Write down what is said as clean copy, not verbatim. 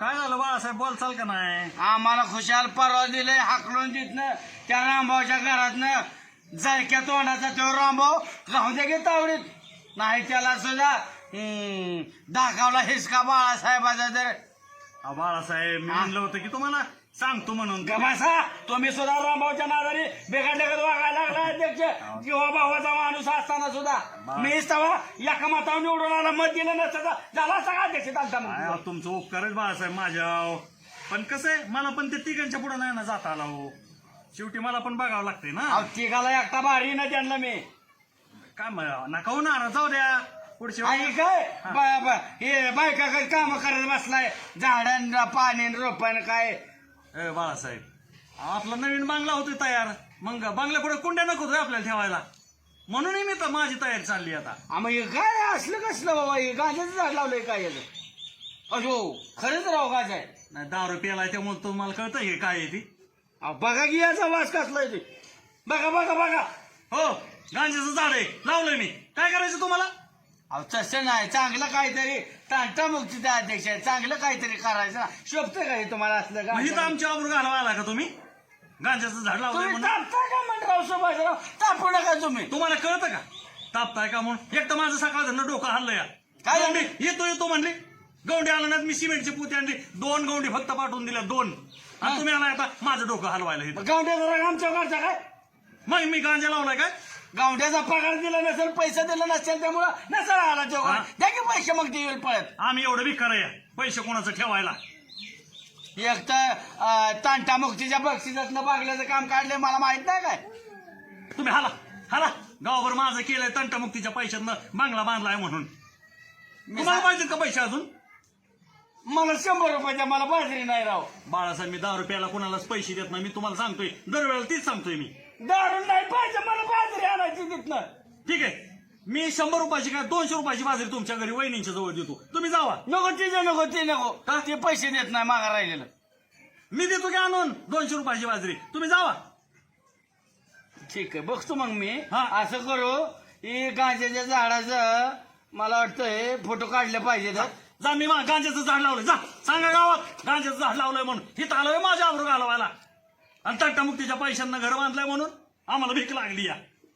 काय झालं बाळासाहेब बोलचाल का नाही? आम्हाला खुशाल परवा दिलंय हाकलून तिथनं त्या रामभाऊच्या घरातनं. जळक्या तोंडाचा तो रामभाऊ राहू दे गे तावडीत. नाही त्याला सुद्धा दाखवला हिसका बाळासाहेबाचा तर. बाळासाहेब मी म्हणलं होतं की तुम्हाला सांगतो म्हणून. गबासा तुम्ही सुद्धा रामभाऊच्या नादारी बेगाडल्यागत वागायला लागला अध्यक्ष. किंवा भावाचा माणूस असताना सुद्धा मीच तवा एका मतावर निवडून आला, मत दिलं नसतं झाला सगळा अध्यक्ष चालता. काय तुमचं उपकारच बाळासाहेब माझ्या. पण कसं आहे मला पण ते तिघांच्या पुढे नाही ना जाता आला हो. शेवटी मला पण बघावं लागतंय ना. तिघाला एकटा भारी ना त्यांना मी काय नका होणार, जाऊ द्या पुढच्या आणि काय हे बायका काय काम करत बसलाय झाडांना पाणी रोपण काय. बाळासाहेब आपला नवीन बांगला होतोय तयार, मग बांगल्या पुढे कुंड्या नको आपल्याला ठेवायला, म्हणून मी तर माझी तयारी चालली आता. मग हे काय असलं कसलं बाबा, हे गांजाचं झाड लावलंय काय याचं? अजो खरंच राव गाज आहे. नाही दारू प्यालाय त्यामुळे तुम्हाला कळतं हे काय आहे ती. बघा की याचा वास कसलाय ते. बघा बघा बघा. हो गांजाचं झाड आहे लावलंय मी. काय करायचं तुम्हाला? अहो तसं नाही, चांगलं काहीतरी तांटा मुक्तीचा अध्यक्ष आहे, चांगलं काहीतरी करायचं ना. शोभतं का हे तुम्हाला असलं का? म्हणजे आमच्या आबरू घालवा आला का तुम्ही? गांजाचं झाड लावलंय तुम्ही म्हणून तापताय का म्हणराव सुभाषराव? तापू नका तुम्ही. तुम्हाला कळतं का तापताय का म्हणून? एक तर माझं सकाळ धरणं डोकं हल्लं या. काय गौंडी येतो येतो म्हणले, गौंडी आला ना मी सिमेंटची पोती आणली, 2 गौंडी फक्त पाठवून दिल्या 2. आणि तुम्ही आला आता माझं डोकं हलवायला इथं. गावड्याचा राग आमच्या घरचा काय? मग मी गांजा लावलाय काय? गावड्याचा पगार दिला नसेल, पैसा दिला नसेल, त्यामुळं नसेल आला तेव्हा. द्या की पैसे मग ते येईल पळत. आम्ही एवढं भिकार आहे पैसे कोणाचं ठेवायला. एक तर तांटा मुक्तीच्या बक्षिसातनं बागल्याचं काम काढलंय, मला माहित नाही काय. तुम्ही हाला हाला गावभर माझं केलंय तंटमुक्तीच्या पैशातनं बांगला बांधलाय म्हणून. तुम्हाला पाहिजे का पैसे अजून? मला 100 रुपयाच्या मला बाजरी नाही राव. बाळासाहेब मी 10 रुपयाला कोणालाच पैसे देत नाही, मी तुम्हाला सांगतोय दरवेळेला तीच सांगतोय मी. दारून नाही पाहिजे मला बाजरी आणायची तिथनं. ठीक आहे मी 100 रुपयाची काय 200 रुपयाची बाजरी तुमच्या घरी वहिनींच्या जवळ देतो, तुम्ही जावा. नको तिचं नको ते नको, ते पैसे देत नाही मागा राहिलेलं. मी देतो की आणून 200 रुपयाची बाजरी, तुम्ही जावा. ठीक आहे बघतो मग मी. हा. असं करू, हे गांजाच्या झाडाचं मला वाटतंय फोटो काढले पाहिजे. जा मी गांजाचं झाड लावलंय, जा सांगा गावात गांजाचं झाड लावलंय म्हणून. हिथं आलोय माझ्या आबरू घालवायला आणि तंटामुक्तीच्या पैशांना घर बांधलंय म्हणून आम्हाला भीक लागली या.